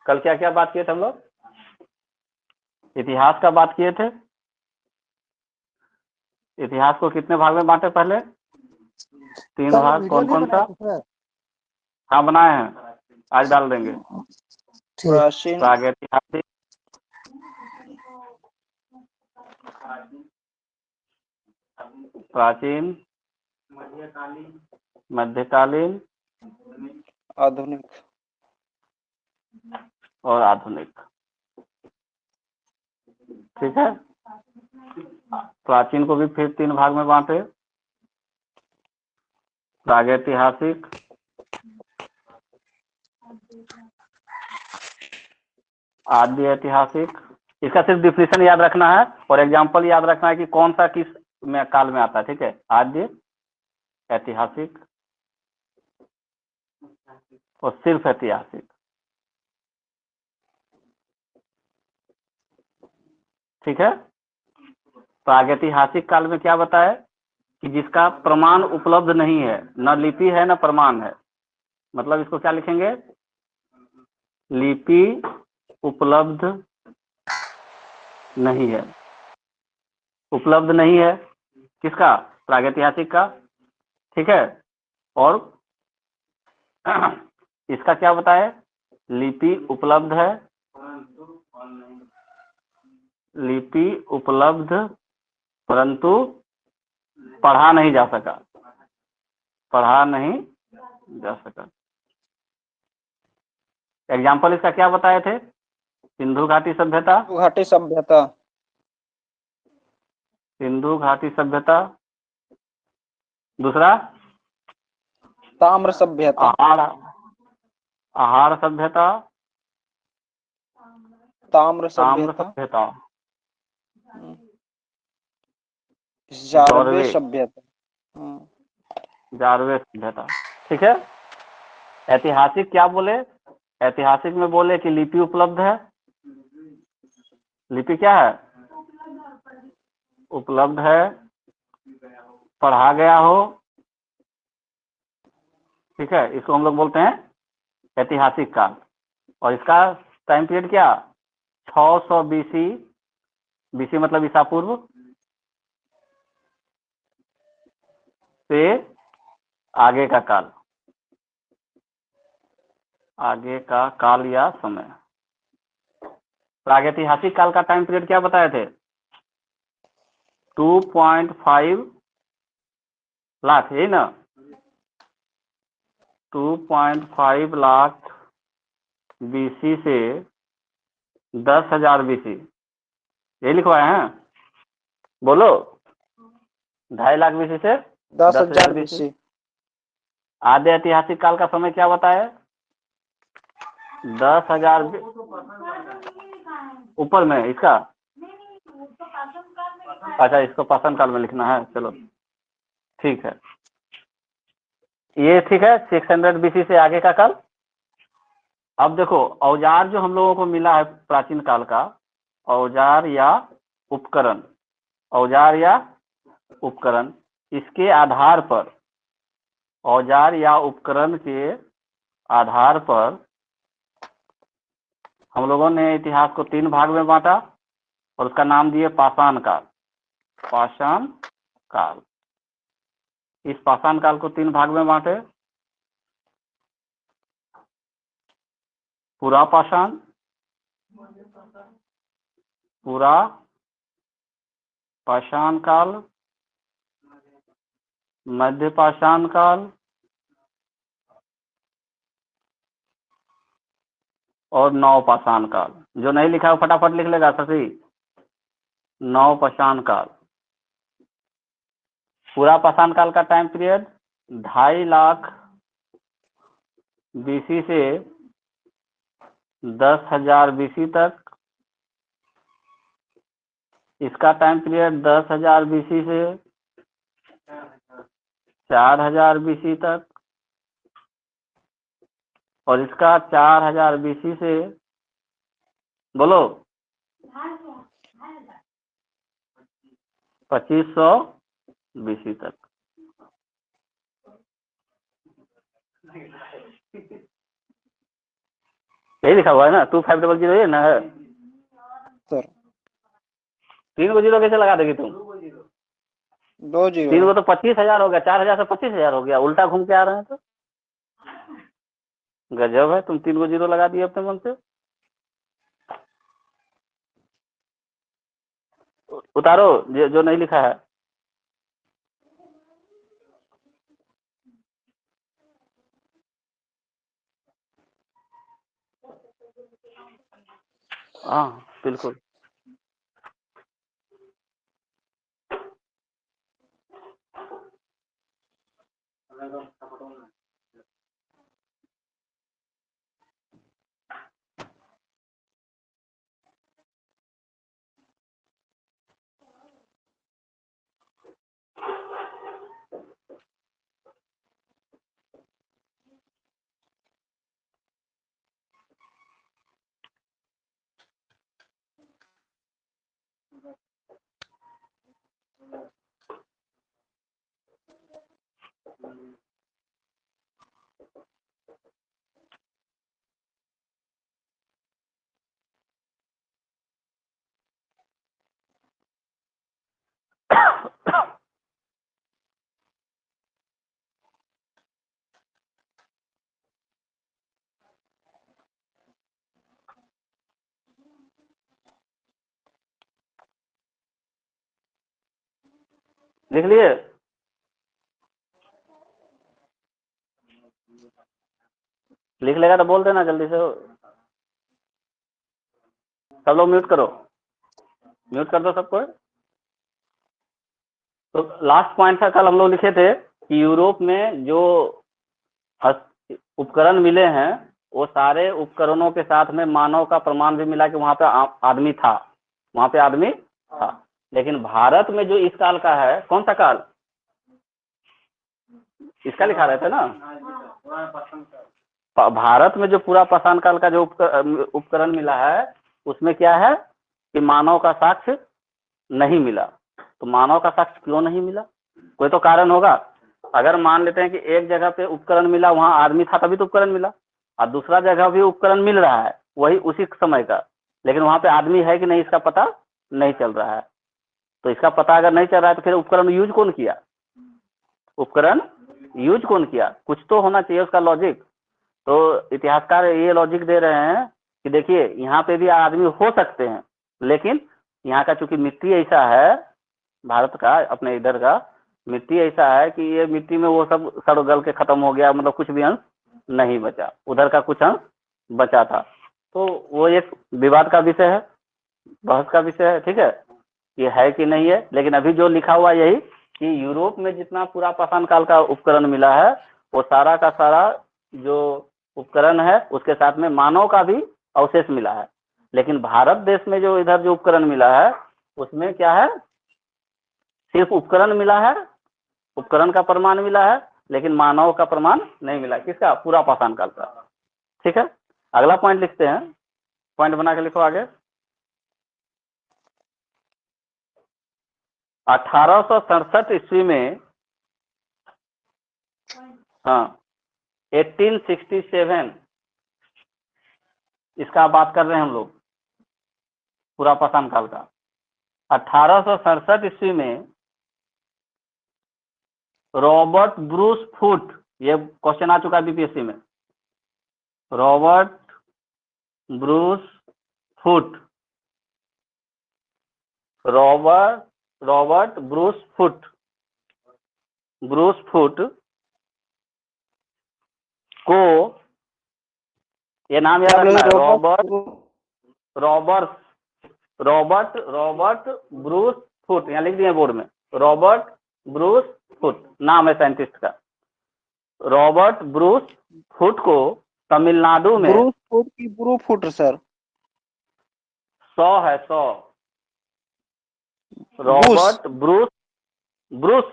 कल क्या क्या बात किए थे हम लोग? इतिहास का बात किए थे। इतिहास को कितने भाग में बांटे पहले? 3 भाग। कौन कौन सा? हाँ बनाए हैं, आज डाल देंगे। प्राचीन, प्रागैतिहासिक, प्राचीन, मध्यकालीन आधुनिक और आधुनिक। ठीक है। प्राचीन को भी फिर 3 भाग में बांटे, प्रागैतिहासिक, आदि ऐतिहासिक। इसका सिर्फ डिफिनेशन याद रखना है और एग्जाम्पल याद रखना है कि कौन सा किस में काल में आता है। ठीक है, आद्य, ऐतिहासिक और सिर्फ ऐतिहासिक। ठीक है। प्रागैतिहासिक काल में क्या बताया कि जिसका प्रमाण उपलब्ध नहीं है, न लिपि है न प्रमाण है। मतलब इसको क्या लिखेंगे? लिपि उपलब्ध नहीं है। उपलब्ध नहीं है किसका? प्रागैतिहासिक का। ठीक है। और इसका क्या बताए? लिपि उपलब्ध है, लिपि उपलब्ध परंतु पढ़ा नहीं जा सका, पढ़ा नहीं जा सका। एग्जाम्पल इसका क्या बताए थे? सिंधु घाटी सभ्यता, घाटी सभ्यता, सिंधु घाटी सभ्यता। दूसरा ताम्र सभ्यता, आहार सभ्यता, ताम्र ताम्र सभ्यता, सभ्यता, जारवे सभ्यता, जारवे सभ्यता। ठीक है। ऐतिहासिक क्या बोले? ऐतिहासिक में बोले कि लिपि उपलब्ध है। लिपि क्या है? उपलब्ध है, पढ़ा गया हो। ठीक है, इसको हम लोग बोलते हैं ऐतिहासिक काल। और इसका टाइम पीरियड क्या? 600 बीसी, बीसी मतलब ईसा पूर्व, से आगे का काल, आगे का काल या समय। प्रागैतिहासिक काल का टाइम पीरियड क्या बताए थे? 2.5 लाख, यही ना? 2.5 लाख बीसी से 10,000 बीसी, ये लिखवाए हैं। बोलो, 2.5 लाख बीसी से 10,000 बीसी। आद्य ऐतिहासिक काल का समय क्या बताया? 10,000 ऊपर में इसका। अच्छा, इसको पाषाण काल में लिखना है। चलो ठीक है, ये ठीक है। 600 बीसी से आगे का काल। अब देखो, औजार जो हम लोगों को मिला है प्राचीन काल का, औजार या उपकरण, औजार या उपकरण, इसके आधार पर, औजार या उपकरण के आधार पर हम लोगों ने इतिहास को 3 भाग में बांटा और उसका नाम दिए पाषाण काल। पाषाण काल। इस पाषाण काल को 3 भाग में बांटे, पुरा पाषाण, पुरा पाषाण काल, मध्य पाषाण काल और नव पाषाण काल। जो नहीं लिखा है फटाफट लिख लेगा शशि। नव पाषाण काल। पूरा पाषाण काल का टाइम पीरियड 2.5 लाख बीसी से 10,000 बीसी तक। इसका टाइम पीरियड 10,000 बीसी से 4,000 बीसी तक। और इसका 4,000 बीसी से, बोलो, 2500 बीसी तक। यही लिखा हुआ है ना, 2500 ये ना है। सर 3 को 0 कैसे लगा देगी तुम? 2 0 3 को तो 25,000 हो गया, 4,000 से 25,000 हो गया, उल्टा घूम के आ रहे हैं तो। गजब है, तुम 3 को 0 लगा दिए अपने मन से। उतारो जो नहीं लिखा है। हाँ बिल्कुल। लिख लिए? लिख लेगा तो बोल देना जल्दी से। सब लोग म्यूट करो, म्यूट कर दो सबको। तो लास्ट पॉइंट था, कल हम लोग लिखे थे कि यूरोप में जो उपकरण मिले हैं वो सारे उपकरणों के साथ में मानव का प्रमाण भी मिला कि वहां पे आदमी था, वहां पे आदमी था। लेकिन भारत में जो इस काल का है, कौन सा काल इसका लिखा रहे थे ना, भारत में जो पूरा पाषाण काल का जो उपकरण मिला है उसमें क्या है कि मानव का साक्ष्य नहीं मिला। तो मानव का साक्ष्य क्यों नहीं मिला? कोई तो कारण होगा। अगर मान लेते हैं कि एक जगह पे उपकरण मिला, वहां आदमी था तभी तो उपकरण मिला, और दूसरा जगह भी उपकरण मिल रहा है वही उसी समय का, लेकिन वहां पे आदमी है कि नहीं इसका पता नहीं चल रहा है। तो इसका पता अगर नहीं चल रहा है तो फिर उपकरण यूज कौन किया? उपकरण यूज कौन किया? कुछ तो होना चाहिए उसका लॉजिक। तो इतिहासकार ये लॉजिक दे रहे हैं कि देखिए यहाँ पे भी आदमी हो सकते हैं, लेकिन यहाँ का चूंकि मिट्टी ऐसा है, भारत का अपने इधर का मिट्टी ऐसा है कि ये मिट्टी में वो सब सड़ गल के खत्म हो गया, मतलब कुछ भी अंश नहीं बचा, उधर का कुछ अंश बचा था। तो वो एक विवाद का विषय है, बहस का विषय है, ठीक है, ये है कि नहीं है। लेकिन अभी जो लिखा हुआ यही कि यूरोप में जितना पूरा पाषाण काल का उपकरण मिला है वो सारा का सारा जो उपकरण है उसके साथ में मानव का भी अवशेष मिला है। लेकिन भारत देश में जो इधर जो उपकरण मिला है उसमें क्या है, सिर्फ उपकरण मिला है, उपकरण का प्रमाण मिला है, लेकिन मानव का प्रमाण नहीं मिला। किसका? पूरा पाषाण काल का। ठीक है, अगला पॉइंट लिखते हैं, पॉइंट बना के लिखो आगे। 1867 ईस्वी में, हाँ 1867, इसका बात कर रहे हैं हम लोग, पूरा पाषाण काल का। 1867 ईस्वी में रॉबर्ट ब्रूस फुट, ये क्वेश्चन आ चुका है बीपीएससी में, Robert Bruce foot, Robert Bruce foot को, ये नाम याद रखना है, रॉबर्ट ब्रूस फुट, यहाँ लिख दिए बोर्ड में, रॉबर्ट ब्रूस फुट नाम है साइंटिस्ट का। रॉबर्ट ब्रूस फुट को तमिलनाडु में, ब्रूस फुट की ब्रू फुट सर, 100 है 100, Robert Bruce, Bruce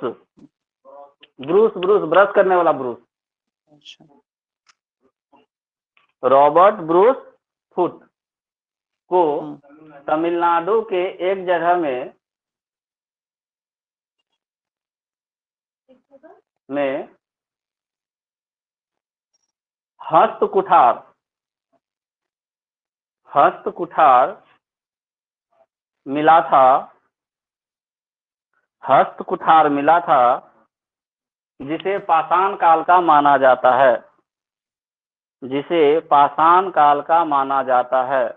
Bruce Bruce brush करने वाला ब्रूस, अच्छा रॉबर्ट ब्रूस फुट को तमिलनाडु के एक जगह में हस्त कुठार, हस्त कुठार मिला था, हस्त कुठार मिला था, जिसे पाषाण काल का माना जाता है, जिसे पाषाण काल का माना जाता है।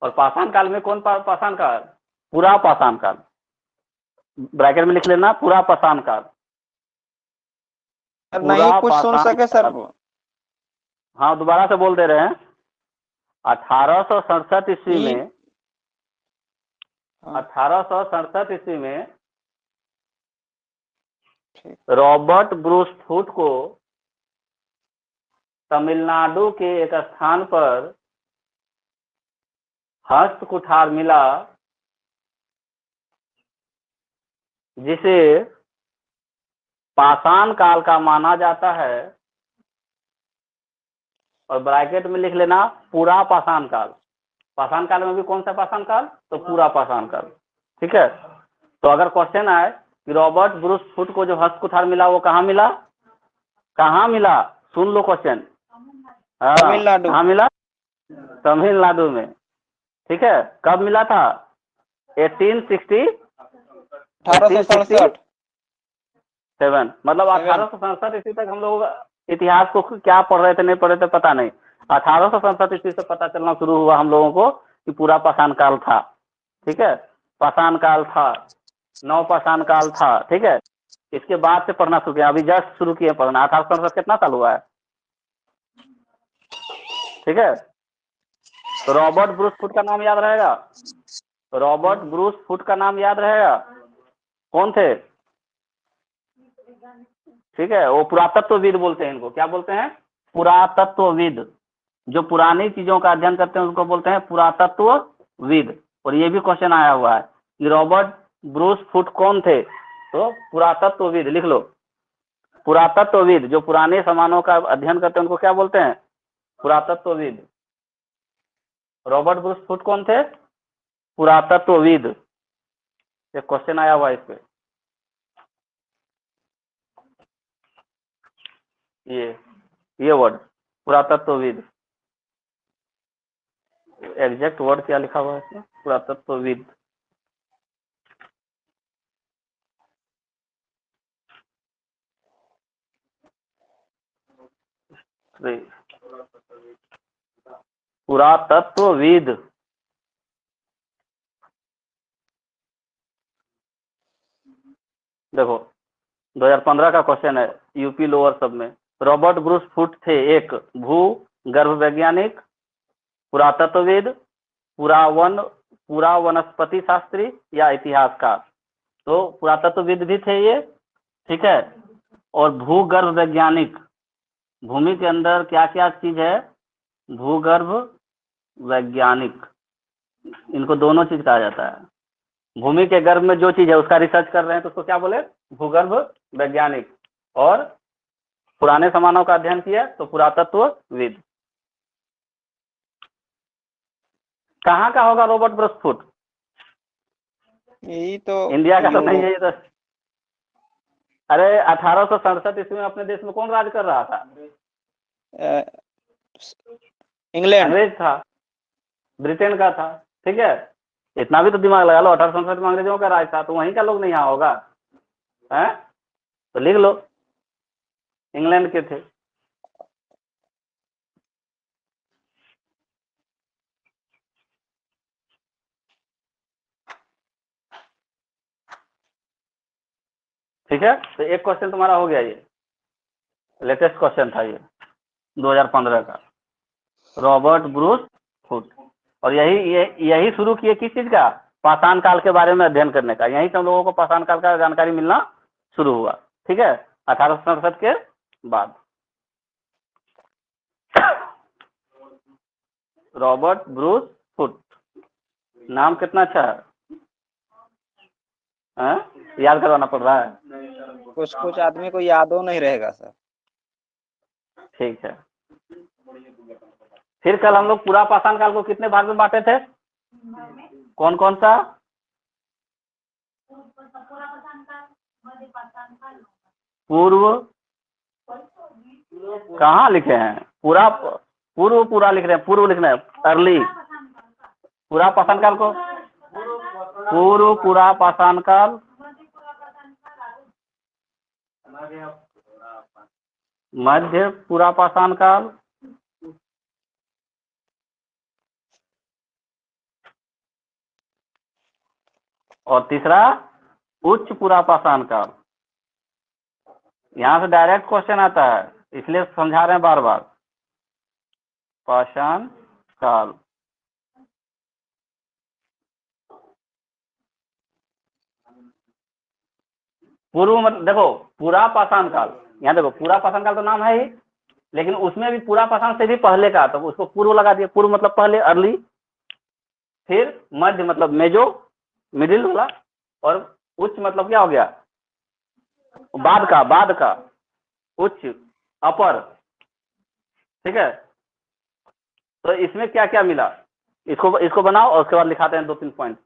और पाषाण काल में कौन पाषाण काल? पूरा पाषाण काल, ब्रैकेट में लिख लेना, पूरा पाषाण काल। सर नहीं पूरा कुछ सुन पाषाण सके सर। काल। हाँ, दोबारा से बोल दे रहे हैं। 1867 ईस्वी में, हाँ 1867 ईस्वी में ठीक। रॉबर्ट ब्रूस फुट को तमिलनाडु के एक स्थान पर हस्त कुठार मिला, जिसे पाषाण काल का माना जाता है। और ब्रैकेट में लिख लेना, पूरा पाषाण काल। पाषाण काल में भी कौन सा पाषाण काल? तो पूरा पाषाण काल। ठीक है। तो अगर क्वेश्चन आए कि रॉबर्ट ब्रूस फुट को जो हस्त कुठार मिला वो कहाँ मिला, कहाँ मिला, सुन लो क्वेश्चन। हाँ, तमिलनाडु। कहाँ मिला? तमिलनाडु में। ठीक है। कब मिला था? 1867। 1867, मतलब 1867 ईस्वी तक हम लोग इतिहास को क्या पढ़ रहे थे नहीं पढ़ रहे थे पता नहीं। 1867 ईस्वी से पता चलना शुरू हुआ हम लोगों को कि पूरा पाषाण काल था। ठीक है। पाषाण काल था, नव पाषाण काल था। ठीक है। इसके बाद से पढ़ना शुरू किया, अभी जस्ट शुरू किए पढ़ना। 1867 कितना साल हुआ है? ठीक है। तो रॉबर्ट ब्रूस फुट का नाम याद रहेगा, रॉबर्ट ब्रूस फुट का नाम याद रहेगा। कौन थे? ठीक है, वो पुरातत्वविद बोलते हैं इनको। क्या बोलते हैं? पुरातत्वविद। जो पुरानी चीजों का अध्ययन करते हैं उसको बोलते हैं पुरातत्वविद। और ये भी क्वेश्चन आया हुआ है कि रॉबर्ट ब्रूस फुट कौन थे? तो पुरातत्वविद लिख लो। पुरातत्वविद, जो पुराने सामानों का अध्ययन करते हैं उनको क्या बोलते हैं? पुरातत्वविद। रॉबर्ट ब्रूस फुट कौन थे? पुरातत्वविद। ये क्वेश्चन आया हुआ है इस पे। ये वर्ड पुरातत्वविद, एग्जैक्ट वर्ड क्या लिखा हुआ है इसमें? पुरातत्वविद। पुरातत्वविद। देखो 2015 का क्वेश्चन है, यूपी लोअर सब में। रॉबर्ट ब्रूस फुट थे एक भू गर्भ वैज्ञानिक, पुरातत्वविद, पूरा वनस्पति शास्त्री या इतिहासकार। तो पुरातत्वविद भी थे ये। ठीक है। और भूगर्भ वैज्ञानिक, भूमि के अंदर क्या क्या चीज है, भूगर्भ वैज्ञानिक, इनको दोनों चीज कहा जाता है। भूमि के गर्भ में जो चीज है उसका रिसर्च कर रहे हैं तो उसको क्या बोले? भूगर्भ वैज्ञानिक। और पुराने सामानों का अध्ययन किया तो पुरातत्वविद। कहाँ का होगा रॉबर्ट ब्रूस फुट? यही तो इंडिया का तो नहीं है यूरोप। ये तो। अरे 1867 ईस्वी में अपने देश में कौन राज कर रहा था? इंग्लैंड। अंग्रेज था, ब्रिटेन का था। ठीक है। इतना भी तो दिमाग लगा लो, 1867 में अंग्रेजों का राज था तो वहीं का लोग नहीं यहाँ होगा है? तो लिख लो, इंग्लैंड के थे। ठीक है। तो एक क्वेश्चन तुम्हारा हो गया, ये लेटेस्ट क्वेश्चन था ये 2015 का, रॉबर्ट ब्रूस फुट। और यही शुरू किए किस चीज का? पाषाण काल के बारे में अध्ययन करने का। यहीं से हम लोगों को पाषाण काल का जानकारी मिलना शुरू हुआ। ठीक है। 1867 के बाद। रॉबर्ट ब्रूस फुट, नाम कितना अच्छा है? याद करवाना पड़ रहा है। कुछ कुछ आदमी को याद हो नहीं रहेगा सर। ठीक है। फिर कल हम लोग पूरा पाषाण काल को कितने भाग में बांटे थे? कौन कौन सा? पूर्व कहाँ लिखे हैं? पूरा पूर्व पूरा लिख रहे हैं, पूर्व लिखना है, अर्ली। पूरा पाषाण काल को पूर्व पूरा पाषाण काल, मध्य पूरा पाषाण काल, और तीसरा उच्च पूरा पाषाण काल। यहाँ से डायरेक्ट क्वेश्चन आता है, इसलिए समझा रहे हैं बार बार। पाषाण काल, पूर्व मतलब देखो पूरा पाषाण काल, यहाँ देखो पूरा पाषाण काल तो नाम है ही, लेकिन उसमें भी पूरा पाषाण से भी पहले का, तो उसको पूर्व लगा दिया। पूर्व मतलब पहले, अर्ली। फिर मध्य मतलब मेजो, मिडिल वाला। और उच्च मतलब क्या हो गया? बाद का। उच्च, अपर। ठीक है, तो इसमें क्या क्या मिला, इसको बनाओ और उसके बाद लिखाते हैं 2-3 पॉइंट।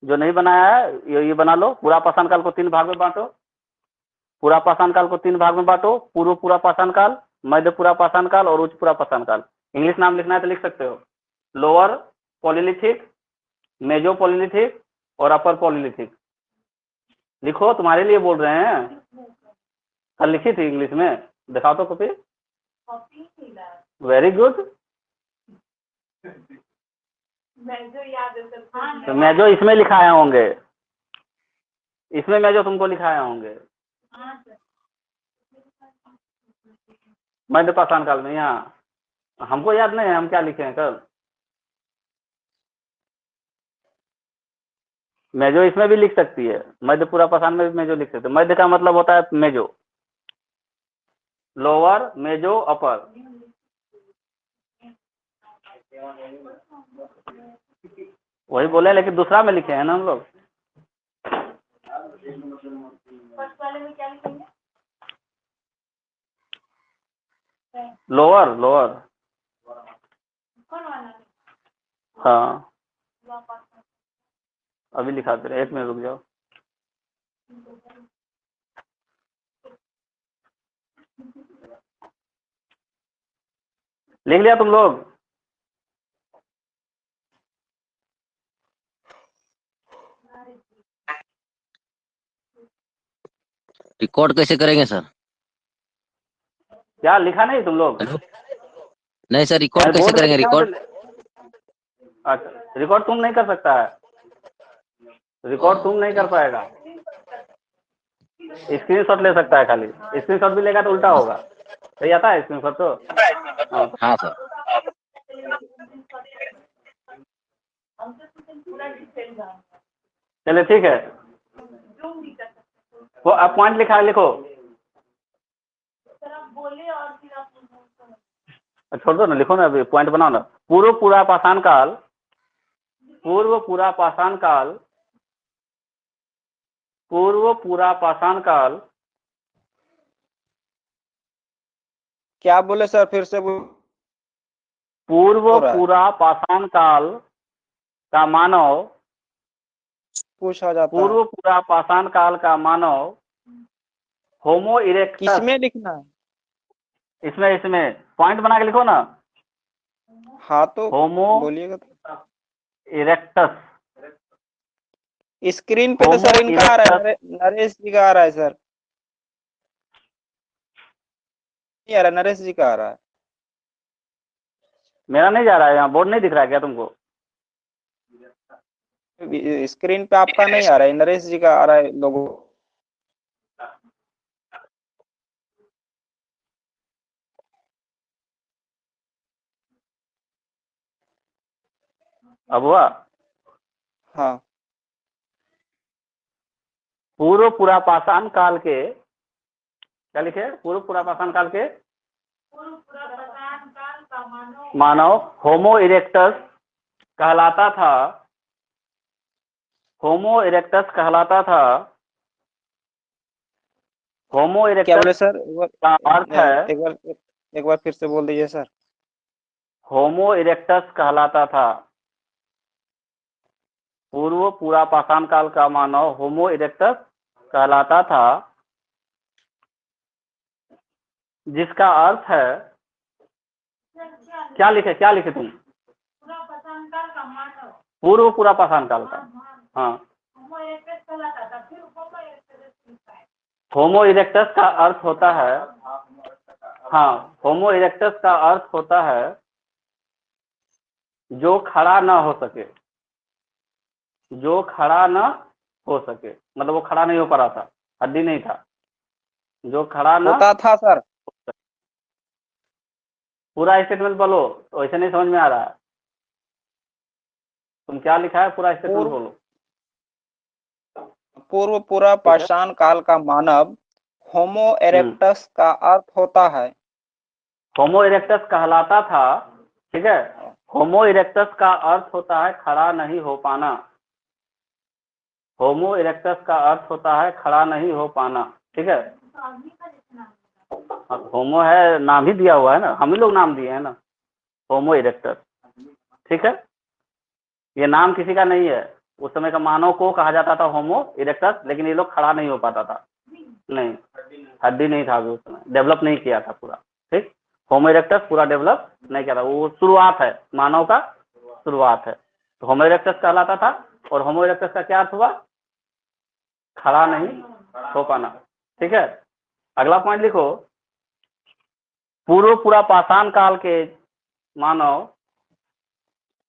जो नहीं बनाया है ये बना लो। पूरा पाषाण काल को 3 भाग में बांटो। पूरा पाषाण काल को 3 भाग में बांटो, पूर्व पूरा पाषाण काल, मध्य पूरा पाषाण काल और उच्च पूरा पाषाण काल। इंग्लिश नाम लिखना है तो लिख सकते हो, लोअर पॉलीलिथिक, मेजो पॉलीलिथिक और अपर पॉलीलिथिक। लिखो, तुम्हारे लिए बोल रहे हैं। कल लिखी थी इंग्लिश में, दिखाओ तो कॉपी। Very good. तो मेजो इसमें लिखाए होंगे, इसमें मेजो तुमको लिखाए होंगे मध्य पाषाण काल में। यहाँ हमको याद नहीं है हम क्या लिखे हैं कल। मेजो इसमें भी लिख सकती है, मध्य पूरा पाषाण में भी मेजो लिख सकते हैं। मध्य का मतलब होता है मेजो, लोअर, मेजो, अपर। वही बोले, लेकिन दूसरा में लिखे हैं ना हम लोग। Lower, lower. हाँ, अभी लिखाते रहे, 1 मिनट रुक जाओ। लिख लिया तुम लोग? रिकॉर्ड कैसे करेंगे सर? क्या लिखा नहीं तुम लोग? हेलो, नहीं सर, रिकॉर्ड कैसे बोर्ड में करेंगे? लिखा रिकॉर्ड अच्छा, रिकॉर्ड तुम नहीं कर सकता है, रिकॉर्ड तुम नहीं कर पाएगा। स्क्रीनशॉट ले सकता है खाली, स्क्रीनशॉट भी लेगा तो उल्टा होगा। सही आता है स्क्रीनशॉट तो? हाँ। हाँ सर। चलिए ठीक है, वो आप पॉइंट लिखा है, लिखो। छोड़ दो ना, लिखो ना, अभी पॉइंट बनाओ ना। पूर्व पूरा पाषाण काल, पूर्व पूरा पाषाण काल, पूर्व पूरा पाषाण काल। क्या बोले सर, फिर से बोल। पूर्व हो रहा है, पूरा पाषाण काल का मानव, पूछा जाता है। पूर्व पूरा पाषाण काल का मानव होमो इरेक्टस। किसमें लिखना है? इसमें इसमें पॉइंट बना के लिखो ना। हाँ तो होमो बोलिएगा तो। इरेक्टस, स्क्रीन पे तो होमो सर इनका आ रहा है, इरेक्टस। नरेश जी का आ रहा है सर। नहीं आ रहा, नरेश जी का आ रहा है। मेरा नहीं जा रहा है, यहाँ बोर्ड नहीं दिख रहा है क्या तुमको? स्क्रीन पे आपका नहीं आ रहा है, नरेश जी का आ रहा है लोगो। अब हुआ? हाँ, पूर्व पूरा पाषाण काल के, क्या लिखे? पूर्व पूरा पाषाण काल के मानव होमो इरेक्टस कहलाता था, होमो इरेक्टस कहलाता था। होमो क्या इरेक्टस बोले सर? का अर्थ है, एक बार फिर से बोल दीजिए सर। होमो इरेक्टस कहलाता था। पूर्व पूरा पाषाण काल का मानव होमो इरेक्टस कहलाता था। जिसका अर्थ है, क्या लिखे तुम? पूर्व पूरा पाषाण काल का। हाँ, होमो इरेक्टस का अर्थ होता है, हाँ, होमो इरेक्टस का अर्थ होता है जो खड़ा ना हो सके, जो खड़ा ना हो सके, मतलब वो खड़ा नहीं हो पा रहा था, हड्डी नहीं था, जो खड़ा ना होता था सर। पूरा स्टेटमेंट बोलो, वैसे नहीं समझ में आ रहा है। तुम क्या लिखा है, पूरा स्टेटमेंट बोलो। पूर्व पूरा पाषाण काल का मानव होमो इरेक्टस का अर्थ होता है। होमो इरेक्टस कहलाता था, ठीक है। होमो इरेक्टस का अर्थ होता है खड़ा नहीं हो पाना। होमो इरेक्टस का अर्थ होता है खड़ा नहीं हो पाना, ठीक है। होमो है, नाम ही दिया हुआ है ना, हम ही लोग नाम दिए हैं ना, होमो इरेक्टस, ठीक है। ये नाम किसी का नहीं है, उस समय का मानव को कहा जाता था होमो इरेक्टस, लेकिन ये लोग खड़ा नहीं हो पाता था, नहीं, हड्डी नहीं था उस समय, डेवलप नहीं किया था पूरा, ठीक। होमो इरेक्टस पूरा डेवलप नहीं किया था, वो शुरुआत है, मानव का शुरुआत है, तो होमो इरेक्टस कहलाता था। और होमो इरेक्टस का क्या अर्थ हुआ? खड़ा नहीं हो पाना, ठीक है। अगला पॉइंट लिखो, पूर्व पूरा पाषाण काल के मानव,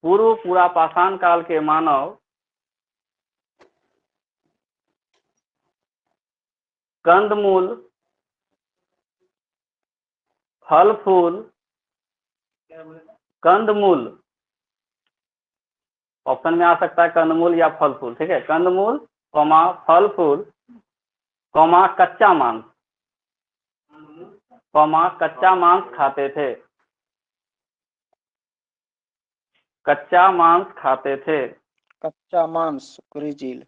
पूर्व पूरा पाषाण काल के मानव कंदमूल, फल फूल, कंदमूल, ऑप्शन में आ सकता है कंदमूल या फल फूल, ठीक है। कंदमूल कॉमा फल फूल कॉमा कच्चा मांस, कॉमा कच्चा मांस खाते थे, कच्चा मांस खाते थे। कच्चा मांस, कुरीजील।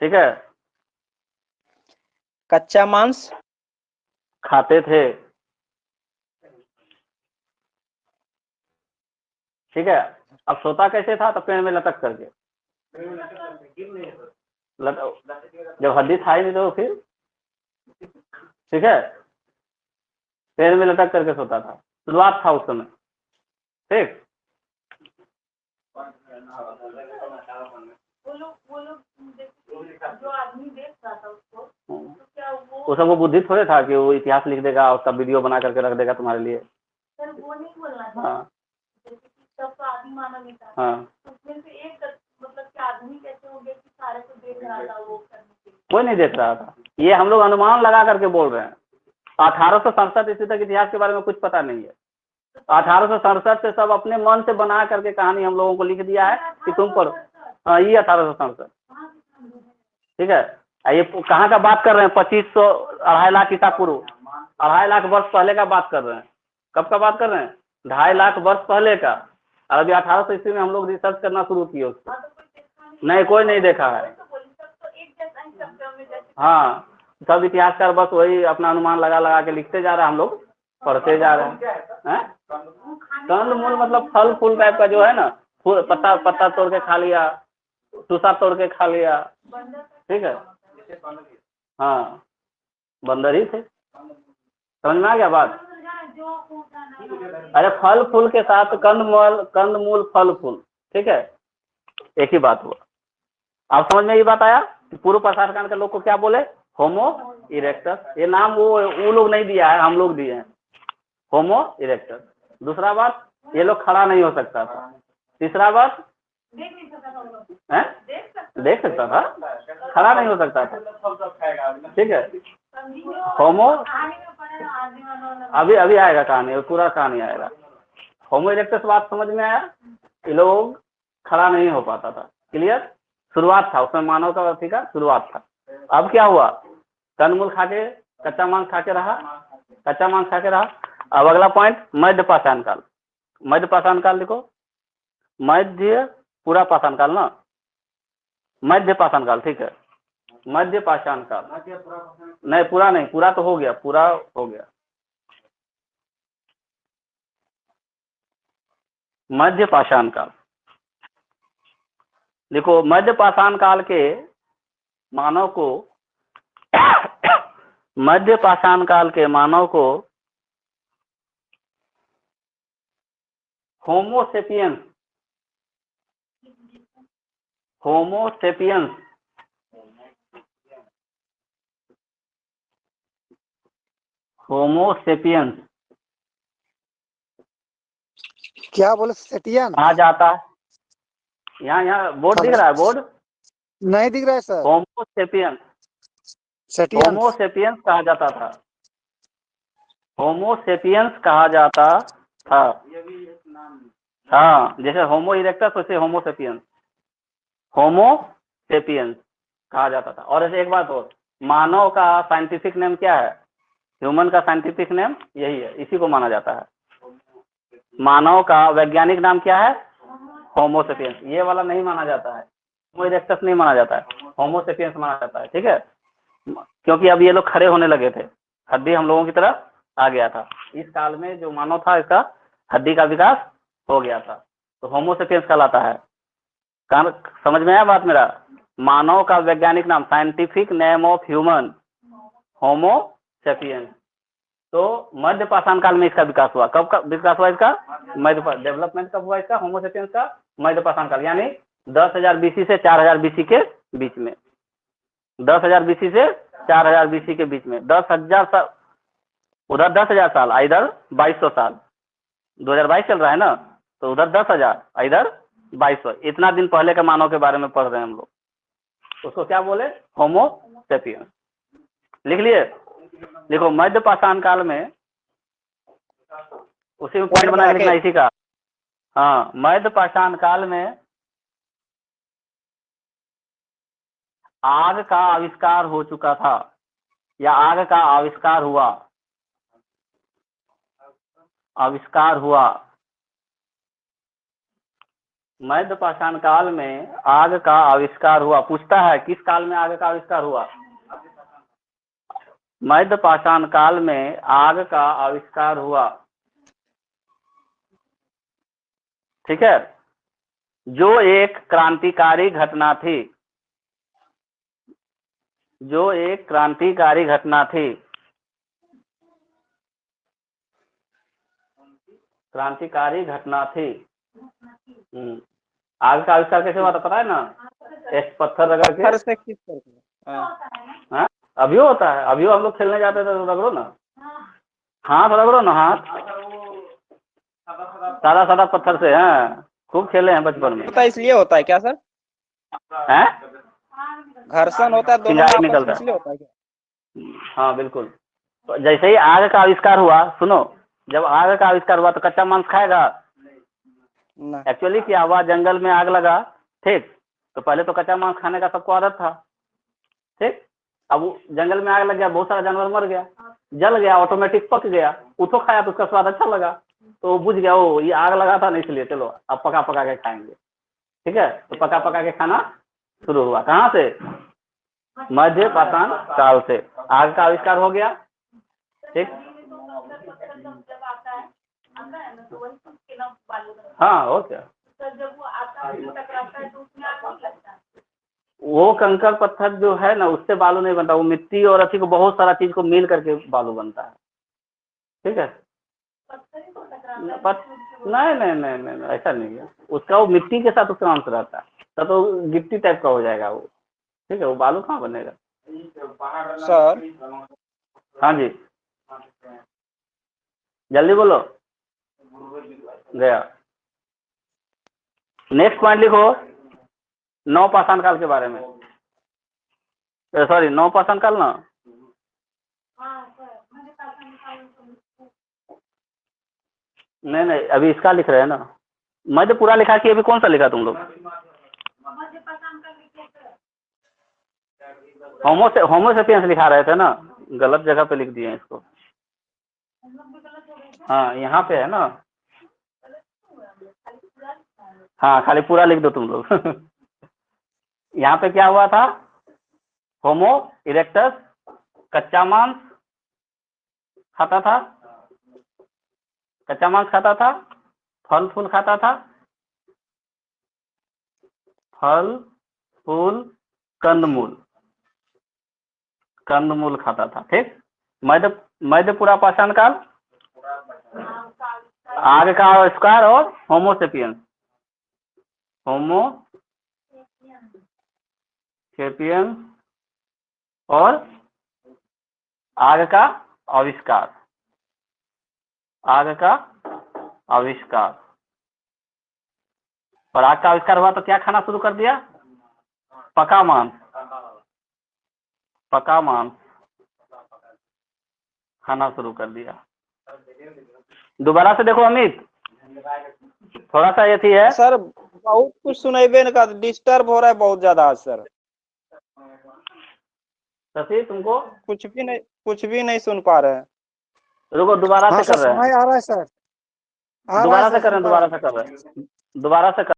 ठीक है, कच्चा मांस खाते थे, ठीक है। अब सोता कैसे था? तो पेड़ में लटक करके, जब हड्डी था ही नहीं तो फिर, ठीक है, पेड़ में लटक करके सोता था, शुरुआत था उस समय, ठीक। वो सब वो बुद्धि थोड़े था कि वो इतिहास लिख देगा और सब वीडियो बना करके रख देगा तुम्हारे लिए। सर वो नहीं बोलना था, हाँ जैसे कि सबका आदि मानव ही था, हाँ, उसमें से एक मतलब कि आदमी कैसे हो गया कि सारे को देख रहा था वो करने के लिए? कोई नहीं देख रहा था, ये हम लोग अनुमान लगा करके बोल रहे हैं। 1867 ईस्वी तक इतिहास के बारे में कुछ पता नहीं है। 1867 से सब अपने मन से बना करके कहानी हम लोगों को लिख दिया है कि तुम पढ़ो। हाँ, ये 1867, ठीक है। ये कहाँ का बात कर रहे हैं? 2500 2.5 लाख ईसा पूर्व, 2.5 लाख वर्ष पहले का बात कर रहे हैं। कब का बात कर रहे हैं? 2.5 लाख वर्ष पहले का। और अभी 1800 ईस्वी में हम लोग रिसर्च करना शुरू किए उसको। नहीं, कोई नहीं देखा है। हाँ, सब इतिहासकार बस वही अपना अनुमान लगा लगा के लिखते जा रहे हैं, हम लोग पढ़ते जा रहे हैं। कंदमूल मतलब फल फूल टाइप का जो है ना, पत्ता पत्ता तोड़ के खा लिया, टूसा तोड़ के खा लिया, ठीक है। हाँ, बंदर ही थे, समझ में आ गया बात? अरे फल फूल के साथ कंदमूल फल फूल, ठीक है, एक ही बात हुआ। आप समझ में ये बात आया कि पूर्व पाषाण काल के लोग को क्या बोले? होमो इरेक्टस। ये नाम वो लोग नहीं दिया है, हम लोग दिए हैं, होमो इरेक्टस। दूसरा बात, ये लोग खड़ा नहीं हो सकता था। तीसरा बात, देख सकता था, खड़ा नहीं हो सकता था, ठीक है। होमो अभी आएगा कहानी, पूरा कहानी आएगा। होमो इरेक्टस बात समझ में आया? ये लोग खड़ा नहीं हो पाता था, क्लियर। शुरुआत था उसमें, मानव का अर्थी का शुरुआत था। अब क्या हुआ? कंदमूल खा के, कच्चा मांस खा के रहा, कच्चा मांस खा के रहा। अब अगला पॉइंट, मध्य पाषाण काल। मध्य पाषाण काल लिखो, मध्य पूरा पाषाण काल ना, मध्य पाषाण काल, ठीक है। मध्य पाषाण काल, नहीं पूरा नहीं, पूरा तो हो गया, पूरा हो गया। मध्य पाषाण काल देखो, मध्य पाषाण काल के मानव को मध्य पाषाण काल के मानव को होमोसेपियंस होमोसेपियंस होमोसेपियंस क्या बोले, सेटियन? कहा जाता है। यहाँ बोर्ड दिख रहा है, बोर्ड। नहीं दिख रहा है सर। Homo sapiens Setién. होमोसेपियंस कहा जाता था। होमोसेपियंस कहा जाता था। हाँ, जैसे होमो इरेक्टस वैसे होमोसेपियंस कहा जाता था। और ऐसे एक बात और, मानव का साइंटिफिक नेम क्या है? ह्यूमन का साइंटिफिक नेम यही है, इसी को माना जाता है। मानव का वैज्ञानिक नाम क्या है? होमोसेपियंस। ये वाला नहीं माना जाता है, होमो इरेक्टस नहीं माना जाता है, होमोसेपियंस माना जाता है। ठीक है, क्योंकि अब ये लोग खड़े होने लगे थे, हड्डी हम लोगों की तरफ आ गया था। इस काल में जो मानव था, इसका हड्डी का विकास हो गया था, तो होमोसेपियंस कहलाता है। समझ में आया बात मेरा? मानव का वैज्ञानिक नाम, scientific name of human, Homo sapiens. तो मध्य पाषाण काल में इसका विकास हुआ। कब का विकास हुआ इसका? डेवलपमेंट कब हुआ इसका, होमोसेपियंस का? मध्य पाषाण काल, यानी 10,000 बीसी से 4,000 बीसी के बीच में। 10,000 बीसी से 4,000 बीसी के बीच में। 10,000 साल उधर, 10,000 साल, इधर 2200 साल। 2022 चल रहा है ना, तो उधर 10,000, इधर 2200। इतना दिन पहले के मानव के बारे में पढ़ रहे हैं हम लोग। उसको क्या बोले? होमोसेपियंस। लिख लिए? देखो, मध्य पाषाण काल में, उसी में पॉइंट बना के लिखना इसी का। हाँ, मध्य पाषाण काल में आग का आविष्कार हो चुका था, या आग का आविष्कार हुआ। मध्य पाषाण काल में आग का आविष्कार हुआ। पूछता है किस काल में आग का आविष्कार हुआ? मध्य पाषाण काल में आग का आविष्कार हुआ। ठीक है, जो एक क्रांतिकारी घटना थी, आग का आविष्कार कैसे हुआ था पता है ना? एक पत्थर रगड़ के, पत्थर से किस करके? हाँ। अभी होता है, अभी हम लोग खेलने जाते थे तो रगड़ो ना, हाथ रगड़ो ना, हाथ सादा पत्थर से। हाँ, खूब खेले हैं बचपन में। होता है इसलिए होता है क्या सर? हैं? घर्षण होता है दोनों में चिंगारी आपस में, निकलता है। इसलिए होता है क्या? हाँ बिल्कुल। तो जैसे ही आग का आविष्कार हुआ, सुनो, जब आग का आविष्कार हुआ तो कच्चा मांस खाएगा? ना। एक्चुअली क्या हुआ, जंगल में आग लगा, ठीक, तो पहले तो कच्चा मांस खाने का सबको आदत था, ठीक। अब वो जंगल में आग लग गया, बहुत सारा जानवर मर गया, जल गया, ऑटोमेटिक पक गया, उसको खाया तो उसका स्वाद अच्छा लगा, तो वो बुझ गया, वो ये आग लगा था ना, इसलिए चलो अब पका के खाएंगे। ठीक है, तो पका के खाना शुरू हुआ। कहाँ से? मध्य पाषाण काल से आग का आविष्कार हो गया। ठीक, हाँ, और क्या। जब वो आता है टकराता है तो उसमें आग नहीं लगता है। वो कंकड़ पत्थर जो है ना, उससे बालू नहीं बनता, वो मिट्टी और अच्छी को बहुत सारा चीज को मिल करके बालू बनता है। ठीक है, पत्थर ही तो टकराता है। नहीं, ऐसा नहीं है, उसका वो मिट्टी के साथ उसका अंश रहता है, तो गिट्टी टाइप का हो जाएगा वो। ठीक है, वो बालू कहाँ बनेगा? सर हाँ जी, जल्दी बोलो। गया। नेक्स्ट पॉइंट लिखो, नौ पाषाण काल के बारे में। सॉरी, नौ पाषाण काल ना, नहीं, अभी इसका लिख रहे हैं ना। मैं तो पूरा लिखा कि अभी कौन सा लिखा तुम लोग? होमोसेपियंस लिखा रहे थे ना, गलत जगह पे लिख दिए हैं इसको। हाँ, यहाँ पे है ना। हाँ, खाली पूरा लिख दो तुम लोग। यहाँ पे क्या हुआ था? होमो इरेक्टस कच्चा मांस खाता था, फल फूल खाता था, फल फूल कंदमूल खाता था। ठीक, मध्यपुरा पाषाण काल, आगे का आविष्कार और होमोसेपियंस, होमोसेपियंस और आगे का आविष्कार, आगे का आविष्कार। और आग का आविष्कार हुआ तो क्या खाना शुरू कर दिया? पका मांस, पका मांस खाना शुरू कर दिया। दोबारा से देखो अमित, थोड़ा सा ये थी है सर बहुत कुछ सुनेबे न का, डिस्टर्ब हो रहा है बहुत ज्यादा आज सर, शशि तुमको कुछ भी नहीं सुन पा रहे हैं। रुको, दोबारा हाँ से कर सर रहे हैं, सुनाई आ रहा है सर, आ रहा है दोबारा सर, से कर रहे हैं, सुन पा रहा दोबारा से कर रहे हैं, दोबारा से कर